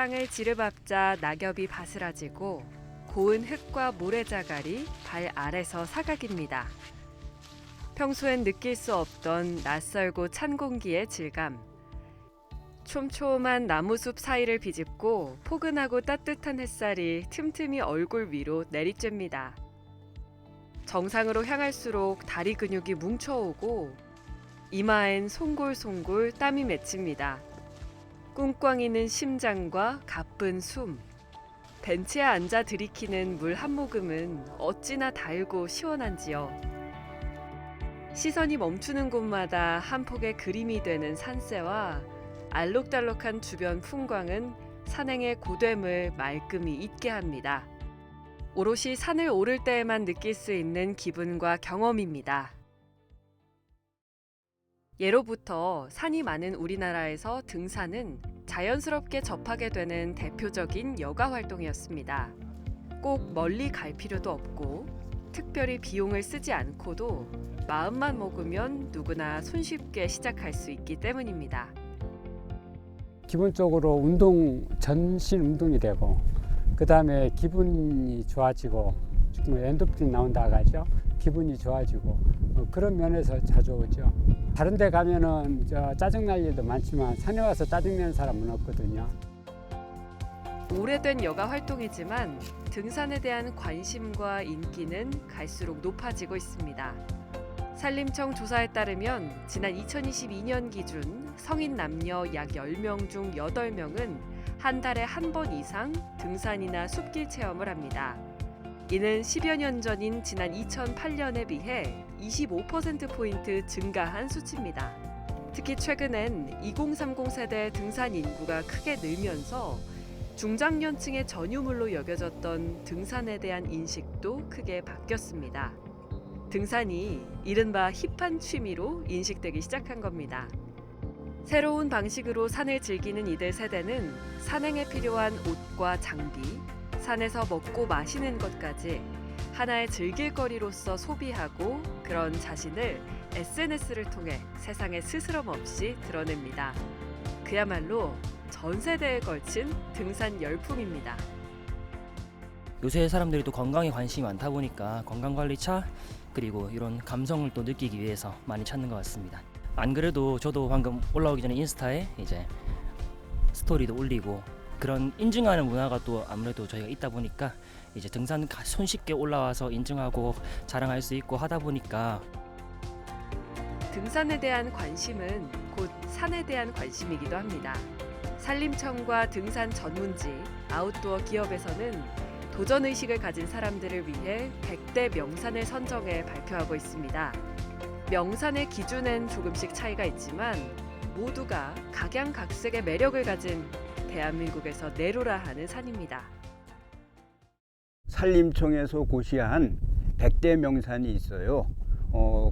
땅을 지르밟자 낙엽이 바스라지고 고운 흙과 모래자갈이 발 아래서 사각입니다. 평소엔 느낄 수 없던 낯설고 찬 공기의 질감. 촘촘한 나무숲 사이를 비집고 포근하고 따뜻한 햇살이 틈틈이 얼굴 위로 내리쬐입니다. 정상으로 향할수록 다리 근육이 뭉쳐오고 이마엔 송골송골 땀이 맺힙니다. 꿍꽝이는 심장과 가쁜 숨. 벤치에 앉아 들이키는 물 한 모금은 어찌나 달고 시원한지요. 시선이 멈추는 곳마다 한 폭의 그림이 되는 산세와 알록달록한 주변 풍광은 산행의 고됨을 말끔히 잊게 합니다. 오롯이 산을 오를 때에만 느낄 수 있는 기분과 경험입니다. 예로부터 산이 많은 우리나라에서 등산은 자연스럽게 접하게 되는 대표적인 여가 활동이었습니다. 꼭 멀리 갈 필요도 없고 특별히 비용을 쓰지 않고도 마음만 먹으면 누구나 손쉽게 시작할 수 있기 때문입니다. 기본적으로 전신 운동이 되고 그 다음에 기분이 좋아지고 엔도핀이 나온다고 하죠. 기분이 좋아지고 그런 면에서 자주 오죠. 다른 데 가면은 짜증날 일도 많지만 산에 와서 짜증내는 사람은 없거든요. 오래된 여가 활동이지만 등산에 대한 관심과 인기는 갈수록 높아지고 있습니다. 산림청 조사에 따르면 지난 2022년 기준 성인 남녀 약 10명 중 8명은 한 달에 한 번 이상 등산이나 숲길 체험을 합니다. 이는 10여 년 전인 지난 2008년에 비해 25%포인트 증가한 수치입니다. 특히 최근엔 2030 세대 등산 인구가 크게 늘면서 중장년층의 전유물로 여겨졌던 등산에 대한 인식도 크게 바뀌었습니다. 등산이 이른바 힙한 취미로 인식되기 시작한 겁니다. 새로운 방식으로 산을 즐기는 이들 세대는 산행에 필요한 옷과 장비, 산에서 먹고 마시는 것까지 하나의 즐길거리로서 소비하고 그런 자신을 SNS를 통해 세상에 스스럼 없이 드러냅니다. 그야말로 전 세대에 걸친 등산 열풍입니다. 요새 사람들이 또 건강에 관심이 많다 보니까 건강관리차 그리고 이런 감성을 또 느끼기 위해서 많이 찾는 것 같습니다. 안 그래도 저도 방금 올라오기 전에 인스타에 이제 스토리도 올리고 그런 인증하는 문화가 또 아무래도 저희가 있다 보니까 이제 등산 손쉽게 올라와서 인증하고 자랑할 수 있고 하다 보니까 등산에 대한 관심은 곧 산에 대한 관심이기도 합니다. 산림청과 등산 전문지, 아웃도어 기업에서는 도전의식을 가진 사람들을 위해 100대 명산을 선정해 발표하고 있습니다. 명산의 기준엔 조금씩 차이가 있지만 모두가 각양각색의 매력을 가진 대한민국에서 내로라 하는 산입니다. 산림청에서 고시한 100대 명산이 있어요.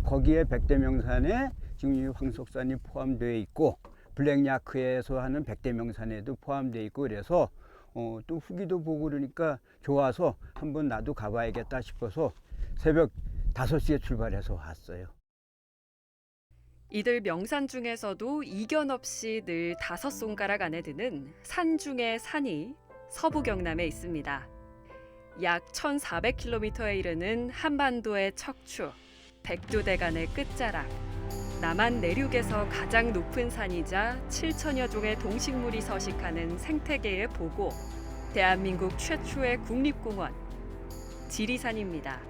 거기에 100대 명산에 지금 이 황석산이 포함되어 있고 블랙야크에서 하는 100대 명산에도 포함되어 있고 그래서 또 후기도 보고 그러니까 좋아서 한번 나도 가봐야겠다 싶어서 새벽 5시에 출발해서 왔어요. 이들 명산 중에서도 이견 없이 늘 5손가락 안에 드는 산 중의 산이 서부 경남에 있습니다. 약 1,400km에 이르는 한반도의 척추, 백두대간의 끝자락. 남한 내륙에서 가장 높은 산이자 7천여 종의 동식물이 서식하는 생태계의 보고, 대한민국 최초의 국립공원, 지리산입니다.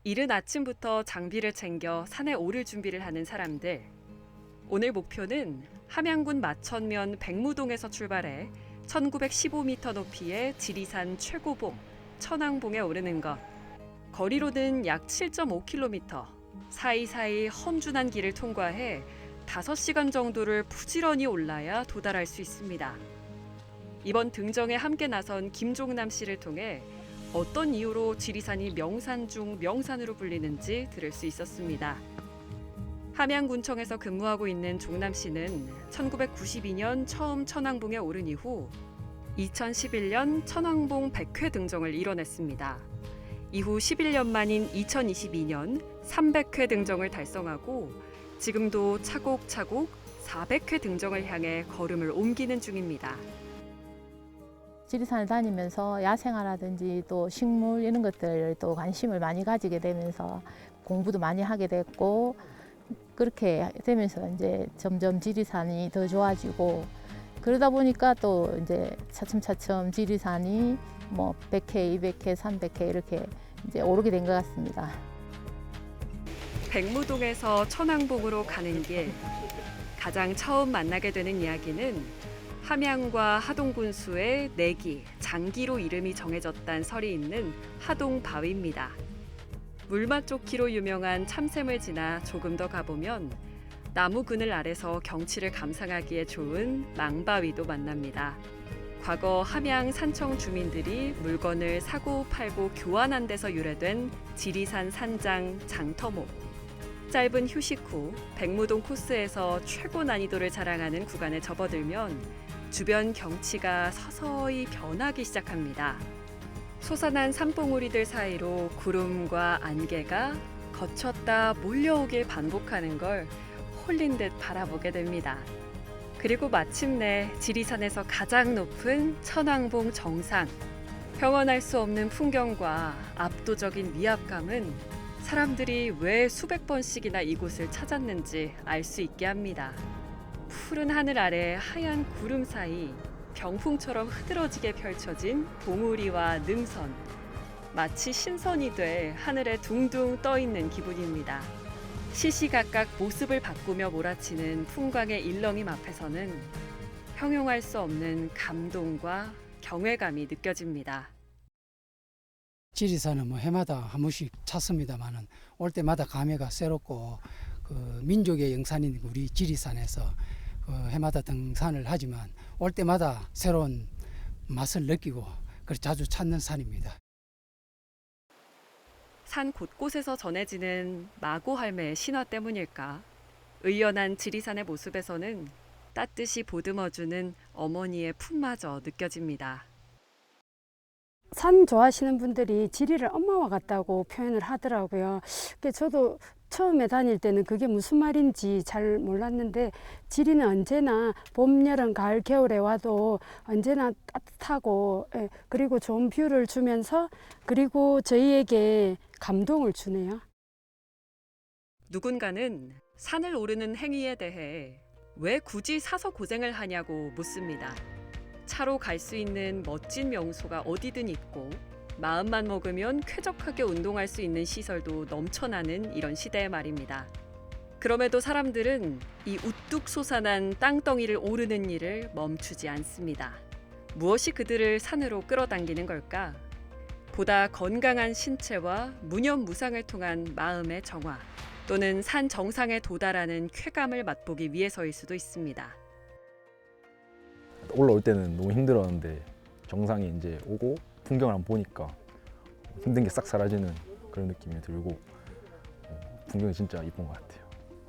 이른 아침부터 장비를 챙겨 산에 오를 준비를 하는 사람들. 오늘 목표는 함양군 마천면 백무동에서 출발해 1915m 높이의 지리산 최고봉, 천왕봉에 오르는 것. 거리로는 약 7.5km, 사이사이 험준한 길을 통과해 5시간 정도를 부지런히 올라야 도달할 수 있습니다. 이번 등정에 함께 나선 김종남 씨를 통해 어떤 이유로 지리산이 명산 중 명산으로 불리는지 들을 수 있었습니다. 함양군청에서 근무하고 있는 종남 씨는 1992년 처음 천왕봉에 오른 이후 2011년 천왕봉 100회 등정을 이뤄냈습니다. 이후 11년 만인 2022년 300회 등정을 달성하고 지금도 차곡차곡 400회 등정을 향해 걸음을 옮기는 중입니다. 지리산을 다니면서 야생화라든지 또 식물 이런 것들 또 관심을 많이 가지게 되면서 공부도 많이 하게 됐고, 그렇게 되면서 이제 점점 지리산이 더 좋아지고, 그러다 보니까 또 이제 차츰차츰 지리산이 뭐 100회, 200회, 300회 이렇게 이제 오르게 된 것 같습니다. 백무동에서 천왕봉으로 가는 길, 가장 처음 만나게 되는 이야기는 함양과 하동군수의 내기, 장기로 이름이 정해졌다는 설이 있는 하동바위입니다. 물맛 좋기로 유명한 참샘을 지나 조금 더 가보면 나무 그늘 아래서 경치를 감상하기에 좋은 망바위도 만납니다. 과거 함양 산청 주민들이 물건을 사고 팔고 교환한 데서 유래된 지리산 산장 장터목. 짧은 휴식 후 백무동 코스에서 최고 난이도를 자랑하는 구간에 접어들면 주변 경치가 서서히 변하기 시작합니다. 솟아난 산봉우리들 사이로 구름과 안개가 거쳤다 몰려오길 반복하는 걸 홀린 듯 바라보게 됩니다. 그리고 마침내 지리산에서 가장 높은 천왕봉 정상. 평언할 수 없는 풍경과 압도적인 위압감은 사람들이 왜 수백 번씩이나 이곳을 찾았는지 알 수 있게 합니다. 푸른 하늘 아래 하얀 구름 사이 병풍처럼 흐드러지게 펼쳐진 봉우리와 능선. 마치 신선이 돼 하늘에 둥둥 떠 있는 기분입니다. 시시각각 모습을 바꾸며 몰아치는 풍광의 일렁임 앞에서는 형용할 수 없는 감동과 경외감이 느껴집니다. 지리산은 뭐 해마다 한 번씩 찾습니다만은 올 때마다 감회가 새롭고, 그 민족의 영산인 우리 지리산에서 해마다 등산을 하지만 올 때마다 새로운 맛을 느끼고 그래서 자주 찾는 산입니다. 산 곳곳에서 전해지는 마고 할매의 신화 때문일까? 의연한 지리산의 모습에서는 따뜻이 보듬어주는 어머니의 품마저 느껴집니다. 산 좋아하시는 분들이 지리를 엄마와 같다고 표현을 하더라고요. 저도 처음에 다닐 때는 그게 무슨 말인지 잘 몰랐는데, 지리는 언제나 봄, 여름, 가을, 겨울에 와도 언제나 따뜻하고, 그리고 좋은 뷰를 주면서, 그리고 저희에게 감동을 주네요. 누군가는 산을 오르는 행위에 대해 왜 굳이 사서 고생을 하냐고 묻습니다. 차로 갈 수 있는 멋진 명소가 어디든 있고, 마음만 먹으면 쾌적하게 운동할 수 있는 시설도 넘쳐나는 이런 시대의 말입니다. 그럼에도 사람들은 이 우뚝 솟아난 땅덩이를 오르는 일을 멈추지 않습니다. 무엇이 그들을 산으로 끌어당기는 걸까? 보다 건강한 신체와 무념무상을 통한 마음의 정화, 또는 산 정상에 도달하는 쾌감을 맛보기 위해서일 수도 있습니다. 올라올 때는 너무 힘들었는데 정상에 이제 오고 풍경을 한번 보니까 힘든 게 싹 사라지는 그런 느낌이 들고, 풍경이 진짜 이쁜 것 같아요.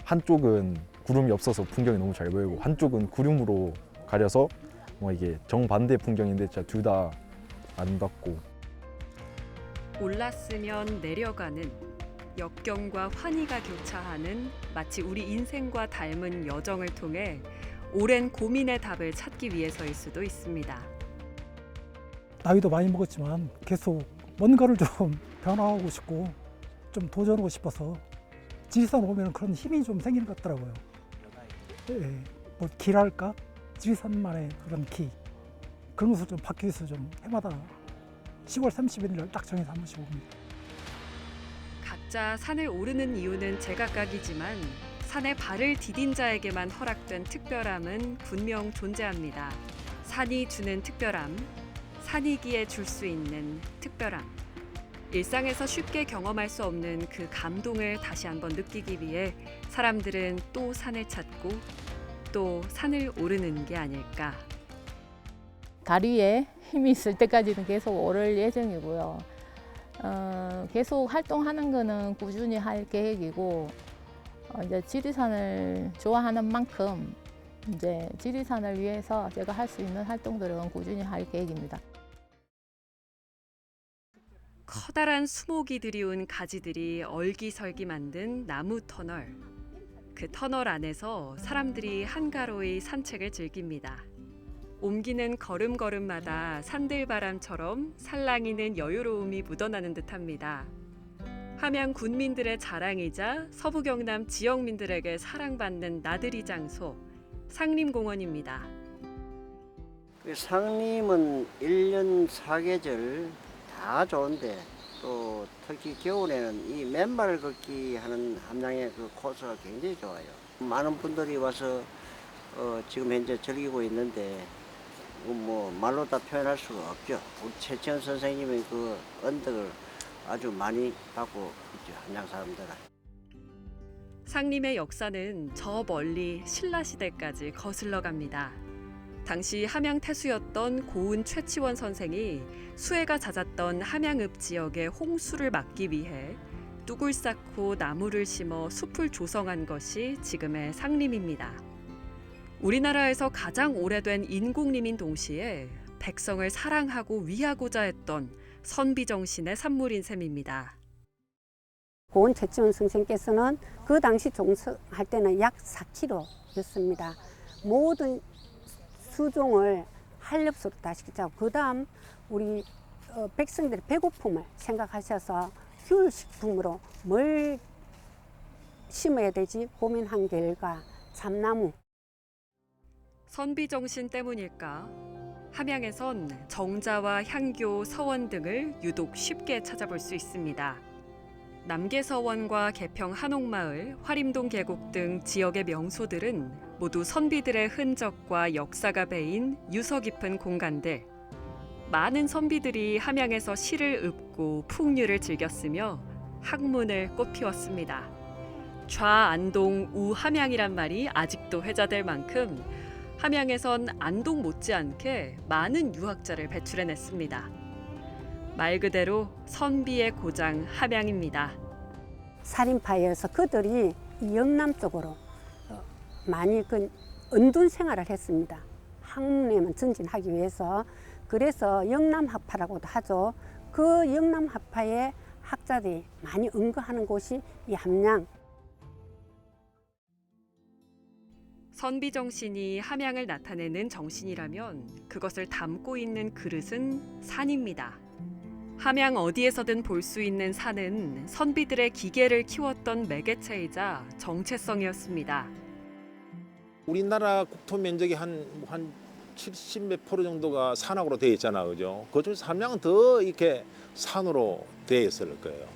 한쪽은 구름이 없어서 풍경이 너무 잘 보이고, 한쪽은 구름으로 가려서 뭐 이게 정반대 풍경인데 진짜 둘 다 아름답고. 올랐으면 내려가는 역경과 환희가 교차하는 마치 우리 인생과 닮은 여정을 통해 오랜 고민의 답을 찾기 위해서일 수도 있습니다. 나이도 많이 먹었지만 계속 뭔가를 좀 변화하고 싶고 좀 도전하고 싶어서 지리산 오면 그런 힘이 좀 생기는 것 같더라고요. 뭐 기랄까? 지리산만의 그런 기, 그런 것을 좀 받기 위해서 좀 해마다 10월 31일 딱 정해서 한 번씩 옵니다. 각자 산을 오르는 이유는 제각각이지만 산에 발을 디딘 자에게만 허락된 특별함은 분명 존재합니다. 산이 주는 특별함, 산이기에 줄 수 있는 특별함. 일상에서 쉽게 경험할 수 없는 그 감동을 다시 한번 느끼기 위해 사람들은 또 산을 찾고 또 산을 오르는 게 아닐까. 다리에 힘이 있을 때까지는 계속 오를 예정이고요. 계속 활동하는 거는 꾸준히 할 계획이고, 이제 지리산을 좋아하는 만큼 이제 지리산을 위해서 제가 할 수 있는 활동들은 꾸준히 할 계획입니다. 커다란 수목이 들이운 가지들이 얼기설기 만든 나무 터널. 그 터널 안에서 사람들이 한가로이 산책을 즐깁니다. 옮기는 걸음걸음마다 산들바람처럼 살랑이는 여유로움이 묻어나는 듯합니다. 함양 군민들의 자랑이자 서부 경남 지역민들에게 사랑받는 나들이 장소 상림공원입니다. 상림은 1년 4계절 다 좋은데 또 특히 겨울에는 이 맨발 걷기 하는 함양의 그 코스가 굉장히 좋아요. 많은 분들이 와서 지금 현재 즐기고 있는데 뭐 말로 다 표현할 수가 없죠. 우리 최치현 선생님의 그 언덕을 아주 많이 받고 있죠, 함양 사람들은. 상림의 역사는 저 멀리 신라시대까지 거슬러 갑니다. 당시 함양 태수였던 고은 최치원 선생이 수해가 잦았던 함양읍 지역의 홍수를 막기 위해 뚝을 쌓고 나무를 심어 숲을 조성한 것이 지금의 상림입니다. 우리나라에서 가장 오래된 인공림인 동시에 백성을 사랑하고 위하고자 했던 선비정신의 산물인 셈입니다. 고은 최치원 선생께서는 그 당시 종서할 때는 약 4km였습니다. 모든 수종을 한렵수로 다 시키자고, 그 다음 우리 백성들의 배고픔을 생각하셔서 휴일식품으로 뭘 심어야 되지 고민한 결과 참나무. 선비정신 때문일까? 함양에선 정자와 향교, 서원 등을 유독 쉽게 찾아볼 수 있습니다. 남계서원과 개평 한옥마을, 화림동 계곡 등 지역의 명소들은 모두 선비들의 흔적과 역사가 배인 유서 깊은 공간들. 많은 선비들이 함양에서 시를 읊고 풍류를 즐겼으며 학문을 꽃피웠습니다. 좌안동 우함양이란 말이 아직도 회자될 만큼 함양에선 안동 못지않게 많은 유학자를 배출해냈습니다. 말 그대로 선비의 고장 함양입니다. 살인파여서 그들이 이 영남 쪽으로 많이 그 은둔 생활을 했습니다. 학문에만 전진하기 위해서. 그래서 영남학파라고도 하죠. 그 영남학파의 학자들이 많이 은거하는 곳이 이 함양. 선비 정신이 함양을 나타내는 정신이라면 그것을 담고 있는 그릇은 산입니다. 함양 어디에서든 볼 수 있는 산은 선비들의 기계를 키웠던 매개체이자 정체성이었습니다. 우리나라 국토 면적이 한 70몇 프로 정도가 산악으로 되어 있잖아, 그죠? 그중에서 함양은 더 이렇게 산으로 되어 있을 거예요.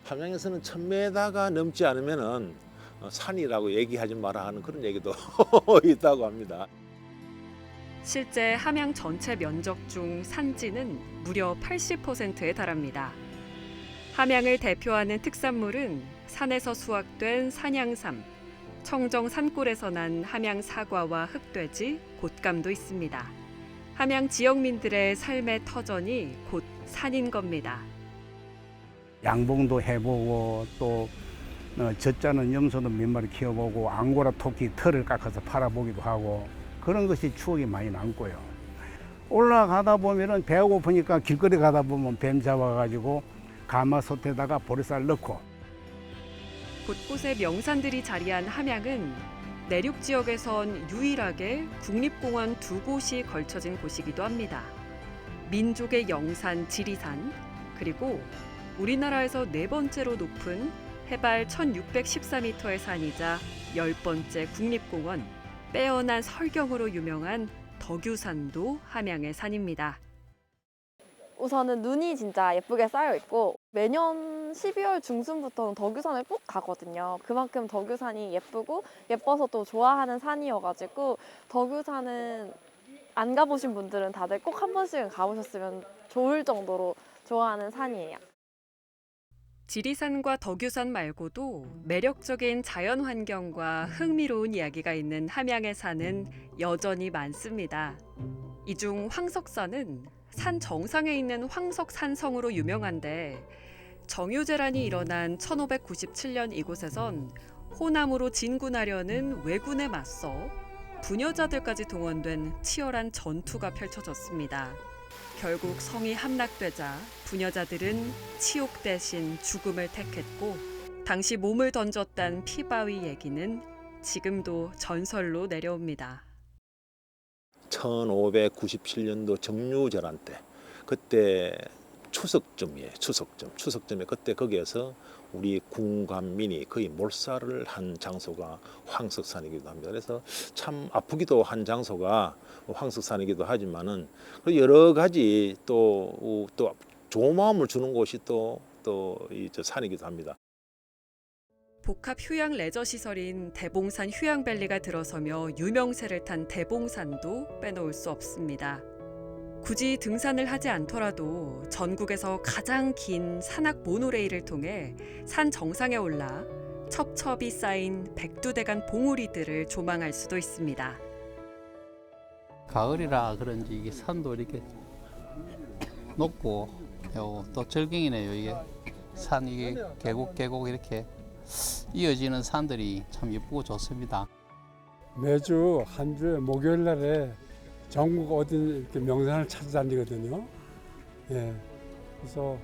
함양에서는 1000m가 넘지 않으면은 산이라고 얘기하지 마라 하는 그런 얘기도 있다고 합니다. 실제 함양 전체 면적 중 산지는 무려 80%에 달합니다. 함양을 대표하는 특산물은 산에서 수확된 산양삼, 청정 산골에서 난 함양 사과와 흑돼지, 곶감도 있습니다. 함양 지역민들의 삶의 터전이 곧 산인 겁니다. 양봉도 해보고 또 젖자는 염소도 몇 마리 키워보고 앙고라 토끼 털을 깎아서 팔아보기도 하고 그런 것이 추억이 많이 남고요. 올라가다 보면은 배가 고프니까 길거리 가다 보면 뱀 잡아가지고 가마솥에다가 보리쌀 넣고. 곳곳에 명산들이 자리한 함양은 내륙 지역에선 유일하게 국립공원 2곳이 걸쳐진 곳이기도 합니다. 민족의 영산 지리산, 그리고 우리나라에서 4번째로 높은 해발 1614m의 산이자 10번째 국립공원, 빼어난 설경으로 유명한 덕유산도 함양의 산입니다. 우선은 눈이 진짜 예쁘게 쌓여 있고 매년 12월 중순부터는 덕유산을 꼭 가거든요. 그만큼 덕유산이 예쁘고 예뻐서 또 좋아하는 산이어가지고 덕유산은 안 가보신 분들은 다들 꼭 한 번씩은 가보셨으면 좋을 정도로 좋아하는 산이에요. 지리산과 덕유산 말고도 매력적인 자연 환경과 흥미로운 이야기가 있는 함양의 산은 여전히 많습니다. 이 중 황석산은 산 정상에 있는 황석산성으로 유명한데 정유재란이 일어난 1597년 이곳에선 호남으로 진군하려는 왜군에 맞서 부녀자들까지 동원된 치열한 전투가 펼쳐졌습니다. 결국 성이 함락되자 부녀자들은 치욕 대신 죽음을 택했고 당시 몸을 던졌단 피바위 얘기는 지금도 전설로 내려옵니다. 1597년도 정유절한 때, 그때 추석쯤에 그때 거기에서 우리 군관민이 거의 몰살을 한 장소가 황석산이기도 합니다. 그래서 참 아프기도 한 장소가 황석산이기도 하지만은 여러 가지 또 좋은 마음을 주는 곳이 또 이 산이기도 합니다. 복합 휴양 레저 시설인 대봉산 휴양밸리가 들어서며 유명세를 탄 대봉산도 빼놓을 수 없습니다. 굳이 등산을 하지 않더라도 전국에서 가장 긴 산악 모노레일을 통해 산 정상에 올라 첩첩이 쌓인 백두대간 봉우리들을 조망할 수도 있습니다. 가을이라 그런지 이게 산도 이렇게 높고 또 절경이네요. 이게 산 이게 계곡 이렇게 이어지는 산들이 참 예쁘고 좋습니다. 매주 한 주에 목요일 날에 전국 어디 이렇게 명산을 찾아다니거든요. 예. 그래서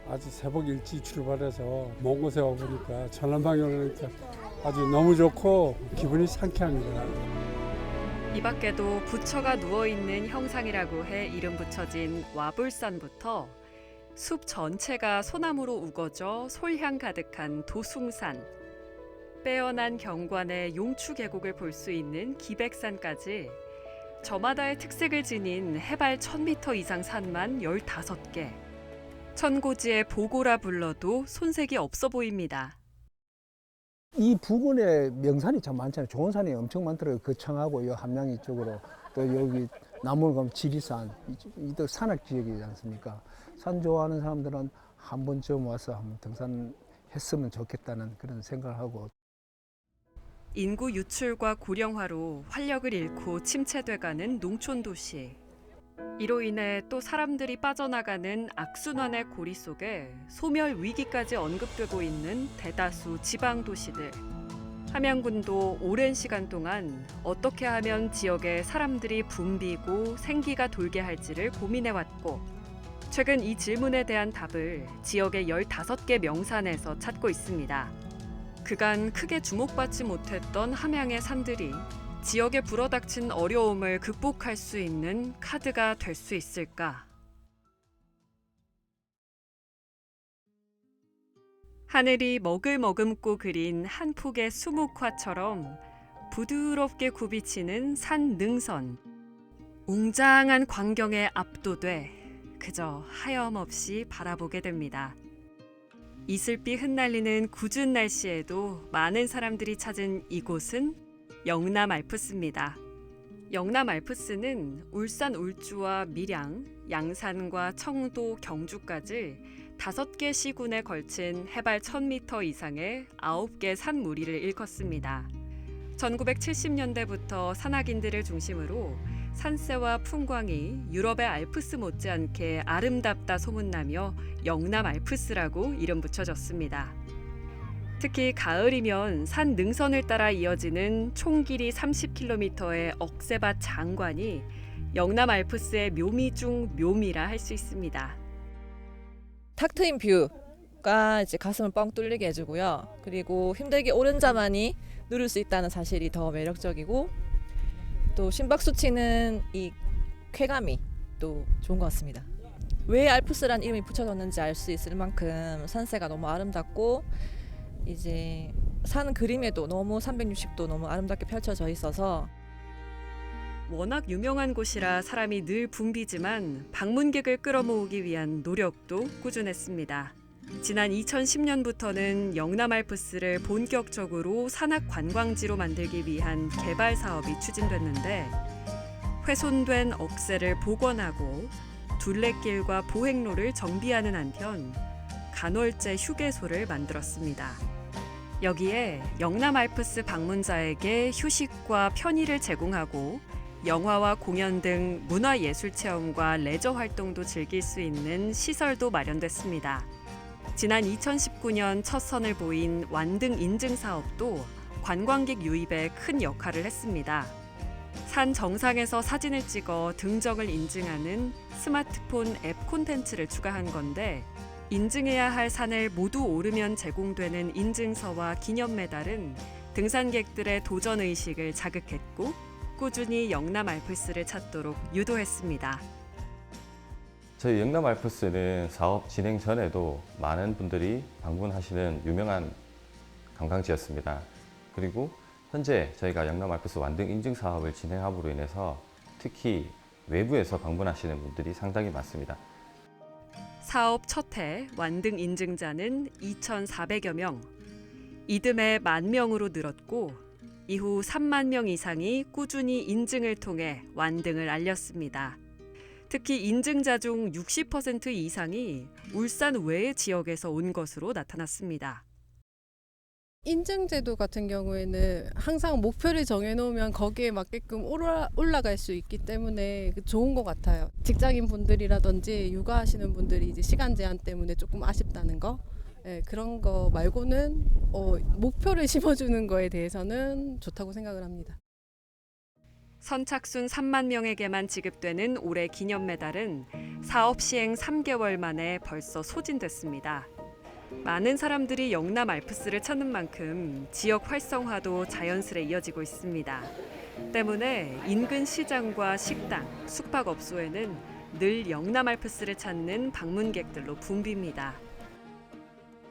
아주 새벽 일찍 출발해서 먼 곳에 와보니까 전남방에 오니까 아주 너무 좋고 기분이 상쾌합니다. 이 밖에도 부처가 누워있는 형상이라고 해 이름 붙여진 와불산부터 숲 전체가 소나무로 우거져 솔향 가득한 도숭산, 빼어난 경관의 용추 계곡을 볼 수 있는 기백산까지 저마다의 특색을 지닌 해발 1000m 이상 산만 15개. 천고지의 보고라 불러도 손색이 없어 보입니다. 이 부근에 명산이 참 많잖아요. 좋은 산이 엄청 많더라고요. 거창하고 요 함양이 쪽으로 또 여기 남원 가면 지리산, 이도 산악 지역이지 않습니까? 산 좋아하는 사람들은 한 번쯤 와서 한번 등산했으면 좋겠다는 그런 생각을 하고. 인구 유출과 고령화로 활력을 잃고 침체돼가는 농촌 도시. 이로 인해 또 사람들이 빠져나가는 악순환의 고리 속에 소멸 위기까지 언급되고 있는 대다수 지방 도시들. 함양군도 오랜 시간 동안 어떻게 하면 지역에 사람들이 붐비고 생기가 돌게 할지를 고민해왔고, 최근 이 질문에 대한 답을 지역의 15개 명산에서 찾고 있습니다. 그간 크게 주목받지 못했던 함양의 산들이 지역에 불어닥친 어려움을 극복할 수 있는 카드가 될 수 있을까? 하늘이 머금머금고 그린 한 폭의 수묵화처럼 부드럽게 굽이치는 산 능선. 웅장한 광경에 압도돼 그저 하염없이 바라보게 됩니다. 이슬비 흩날리는 궂은 날씨에도 많은 사람들이 찾은 이곳은 영남 알프스입니다. 영남 알프스는 울산 울주와 밀양, 양산과 청도, 경주까지 5개 시군에 걸친 해발 1000m 이상의 9개 산 무리를 일컫습니다. 1970년대부터 산악인들을 중심으로 산세와 풍광이 유럽의 알프스 못지않게 아름답다 소문나며 영남 알프스라고 이름 붙여졌습니다. 특히 가을이면 산 능선을 따라 이어지는 총 길이 30km의 억새밭 장관이 영남 알프스의 묘미 중 묘미라 할 수 있습니다. 탁 트인 뷰가 이제 가슴을 뻥 뚫리게 해주고요. 그리고 힘들게 오른 자만이 누릴 수 있다는 사실이 더 매력적이고, 또 심박수치는 이 쾌감이 또 좋은 것 같습니다. 왜 알프스란 이름이 붙여졌는지 알 수 있을 만큼 산세가 너무 아름답고, 이제 산 그림에도 너무 360도 너무 아름답게 펼쳐져 있어서. 워낙 유명한 곳이라 사람이 늘 붐비지만 방문객을 끌어모으기 위한 노력도 꾸준했습니다. 지난 2010년부터는 영남 알프스를 본격적으로 산악 관광지로 만들기 위한 개발 사업이 추진됐는데, 훼손된 억새를 복원하고 둘레길과 보행로를 정비하는 한편 간헐제 휴게소를 만들었습니다. 여기에 영남 알프스 방문자에게 휴식과 편의를 제공하고 영화와 공연 등 문화예술 체험과 레저 활동도 즐길 수 있는 시설도 마련됐습니다. 지난 2019년 첫 선을 보인 완등 인증 사업도 관광객 유입에 큰 역할을 했습니다. 산 정상에서 사진을 찍어 등정을 인증하는 스마트폰 앱 콘텐츠를 추가한 건데, 인증해야 할 산을 모두 오르면 제공되는 인증서와 기념 메달은 등산객들의 도전 의식을 자극했고 꾸준히 영남 알프스를 찾도록 유도했습니다. 저희 영남 알프스는 사업 진행 전에도 많은 분들이 방문하시는 유명한 관광지였습니다. 그리고 현재 저희가 영남 알프스 완등 인증 사업을 진행함으로 인해서 특히 외부에서 방문하시는 분들이 상당히 많습니다. 사업 첫 해 완등 인증자는 2,400여 명, 이듬해 10,000명으로 늘었고 이후 3만 명 이상이 꾸준히 인증을 통해 완등을 알렸습니다. 특히 인증자 중 60% 이상이 울산 외의 지역에서 온 것으로 나타났습니다. 인증제도 같은 경우에는 항상 목표를 정해놓으면 거기에 맞게끔 올라갈 수 있기 때문에 좋은 것 같아요. 직장인 분들이라든지 육아하시는 분들이 이제 시간 제한 때문에 조금 아쉽다는 거, 그런 거 말고는 목표를 심어주는 거에 대해서는 좋다고 생각을 합니다. 선착순 3만 명에게만 지급되는 올해 기념 메달은 사업 시행 3개월 만에 벌써 소진됐습니다. 많은 사람들이 영남 알프스를 찾는 만큼 지역 활성화도 자연스레 이어지고 있습니다. 때문에 인근 시장과 식당, 숙박업소에는 늘 영남 알프스를 찾는 방문객들로 붐빕니다.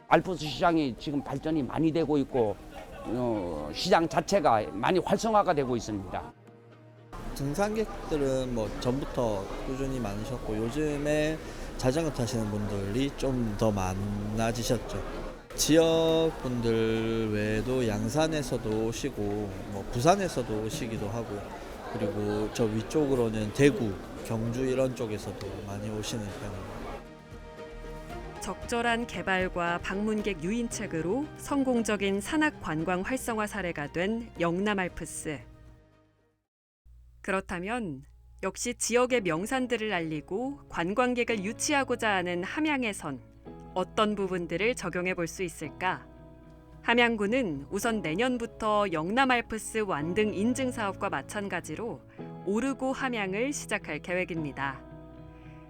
알프스 시장이 지금 발전이 많이 되고 있고 시장 자체가 많이 활성화가 되고 있습니다. 등산객들은 뭐 전부터 꾸준히 많으셨고 요즘에 자전거 타시는 분들이 좀 더 많아지셨죠. 지역 분들 외에도 양산에서도 오시고 뭐 부산에서도 오시기도 하고 그리고 저 위쪽으로는 대구, 경주 이런 쪽에서도 많이 오시는 편입니다. 적절한 개발과 방문객 유인책으로 성공적인 산악 관광 활성화 사례가 된 영남 알프스. 그렇다면 역시 지역의 명산들을 알리고 관광객을 유치하고자 하는 함양에선 어떤 부분들을 적용해 볼 수 있을까? 함양군은 우선 내년부터 영남 알프스 완등 인증 사업과 마찬가지로 오르고 함양을 시작할 계획입니다.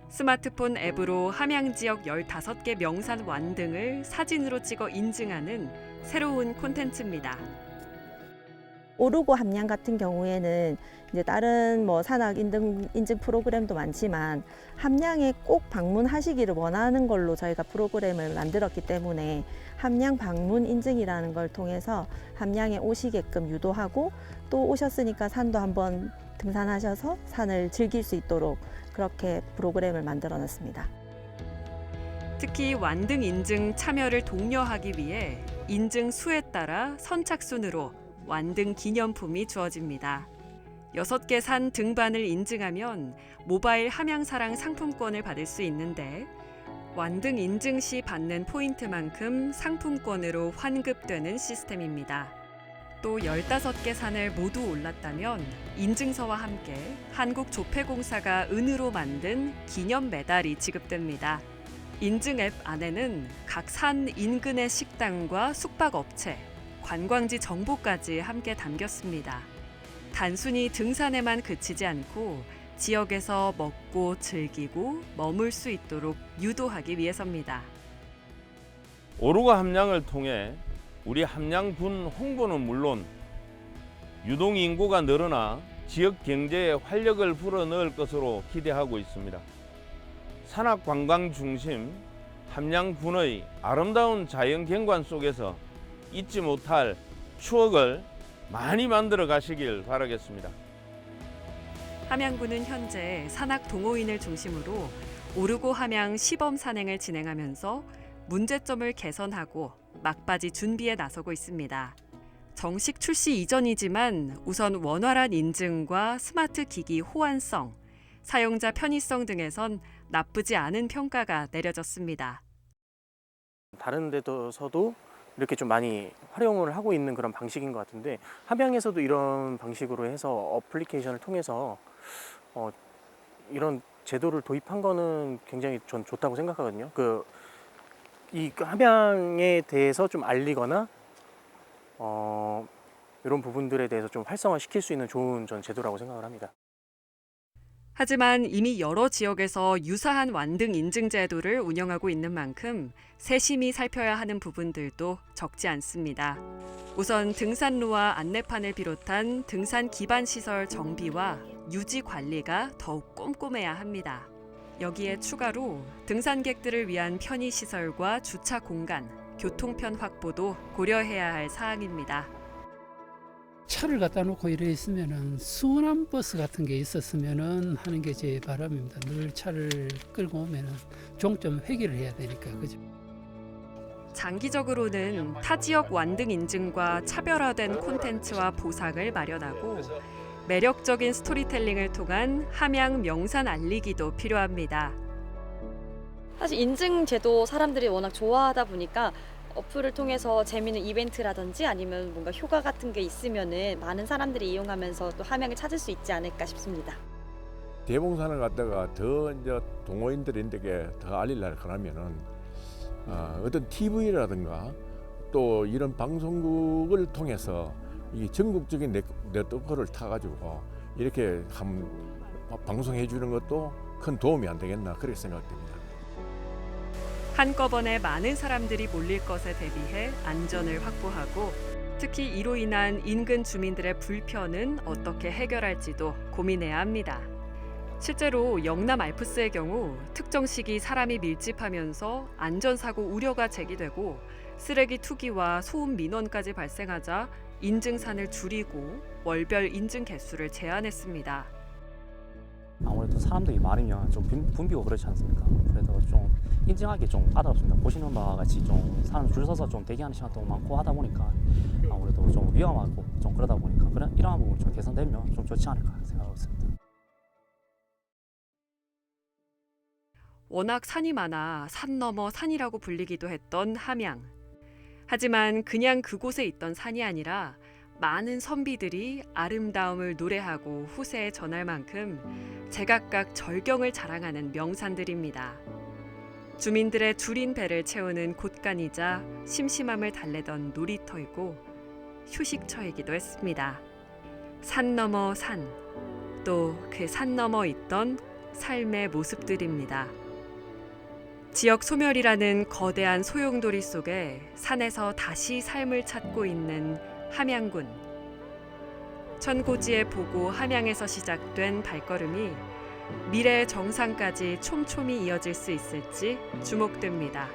스마트폰 앱으로 함양 지역 15개 명산 완등을 사진으로 찍어 인증하는 새로운 콘텐츠입니다. 오르고 함양 같은 경우에는 이제 다른 뭐 산악 인증 프로그램도 많지만 함양에 꼭 방문하시기를 원하는 걸로 저희가 프로그램을 만들었기 때문에 함양 방문 인증이라는 걸 통해서 함양에 오시게끔 유도하고 또 오셨으니까 산도 한번 등산하셔서 산을 즐길 수 있도록 그렇게 프로그램을 만들어 놨습니다. 특히 완등 인증 참여를 독려하기 위해 인증 수에 따라 선착순으로 완등 기념품이 주어집니다. 6개 산 등반을 인증하면 모바일 함양사랑 상품권을 받을 수 있는데 완등 인증 시 받는 포인트만큼 상품권으로 환급되는 시스템입니다. 또 15개 산을 모두 올랐다면 인증서와 함께 한국조폐공사가 은으로 만든 기념 메달이 지급됩니다. 인증 앱 안에는 각 산 인근의 식당과 숙박업체, 관광지 정보까지 함께 담겼습니다. 단순히 등산에만 그치지 않고 지역에서 먹고 즐기고 머물 수 있도록 유도하기 위해서입니다. 오르고 함양을 통해 우리 함양군 홍보는 물론 유동 인구가 늘어나 지역 경제에 활력을 불어넣을 것으로 기대하고 있습니다. 산악 관광 중심 함양군의 아름다운 자연 경관 속에서 잊지 못할 추억을 많이 만들어 가시길 바라겠습니다. 함양군은 현재 산악 동호인을 중심으로 오르고 함양 시범 산행을 진행하면서 문제점을 개선하고 막바지 준비에 나서고 있습니다. 정식 출시 이전이지만 우선 원활한 인증과 스마트 기기 호환성, 사용자 편의성 등에선 나쁘지 않은 평가가 내려졌습니다. 다른 데서도 이렇게 좀 많이 활용을 하고 있는 그런 방식인 것 같은데 함양에서도 이런 방식으로 해서 어플리케이션을 통해서 이런 제도를 도입한 거는 굉장히 전 좋다고 생각하거든요. 이 함양에 대해서 좀 알리거나 이런 부분들에 대해서 좀 활성화시킬 수 있는 좋은 전 제도라고 생각을 합니다. 하지만 이미 여러 지역에서 유사한 완등 인증 제도를 운영하고 있는 만큼 세심히 살펴야 하는 부분들도 적지 않습니다. 우선 등산로와 안내판을 비롯한 등산 기반 시설 정비와 유지 관리가 더욱 꼼꼼해야 합니다. 여기에 추가로 등산객들을 위한 편의 시설과 주차 공간, 교통편 확보도 고려해야 할 사항입니다. 차를 갖다 놓고 이래 있으면은 순환 버스 같은 게 있었으면은 하는 게 제 바람입니다. 늘 차를 끌고 오면은 종점 회귀를 해야 되니까 그죠. 장기적으로는 타 지역 완등 인증과 차별화된 콘텐츠와 보상을 마련하고 매력적인 스토리텔링을 통한 함양 명산 알리기도 필요합니다. 사실 인증 제도 사람들이 워낙 좋아하다 보니까 어플을 통해서 재미있는 이벤트라든지 아니면 뭔가 효과 같은 게 있으면은 많은 사람들이 이용하면서 또 함양을 찾을 수 있지 않을까 싶습니다. 대봉산을 갖다가 더 이제 동호인들에게 더 알리려고 하면은 어떤 TV라든가 또 이런 방송국을 통해서 이 전국적인 네트워크를 타가지고 이렇게 방송해 주는 것도 큰 도움이 안 되겠나 그렇게 생각됩니다. 한꺼번에 많은 사람들이 몰릴 것에 대비해 안전을 확보하고 특히 이로 인한 인근 주민들의 불편은 어떻게 해결할지도 고민해야 합니다. 실제로 영남 알프스의 경우 특정 시기 사람이 밀집하면서 안전사고 우려가 제기되고 쓰레기 투기와 소음 민원까지 발생하자 인증산을 줄이고 월별 인증 개수를 제한했습니다. 아무래도 사람들이 많으면 좀 붐비고 그렇지 않습니까? 그래서 좀 인증하기 좀 까다롭습니다. 보시는 바와 같이 좀 사람 줄 서서 좀 대기하는 시간도 많고 하다 보니까 아무래도 좀 위험하고 좀 그러다 보니까 이러한 부분 좀 개선되면 좀 좋지 않을까 생각하고 있습니다. 워낙 산이 많아 산 넘어 산이라고 불리기도 했던 함양. 하지만 그냥 그곳에 있던 산이 아니라 많은 선비들이 아름다움을 노래하고 후세에 전할 만큼 제각각 절경을 자랑하는 명산들입니다. 주민들의 줄인 배를 채우는 곳간이자 심심함을 달래던 놀이터이고 휴식처이기도 했습니다. 산 너머 산, 또 그 산 너머 있던 삶의 모습들입니다. 지역 소멸이라는 거대한 소용돌이 속에 산에서 다시 삶을 찾고 있는 함양군. 천고지의 보고 함양에서 시작된 발걸음이 미래의 정상까지 촘촘히 이어질 수 있을지 주목됩니다.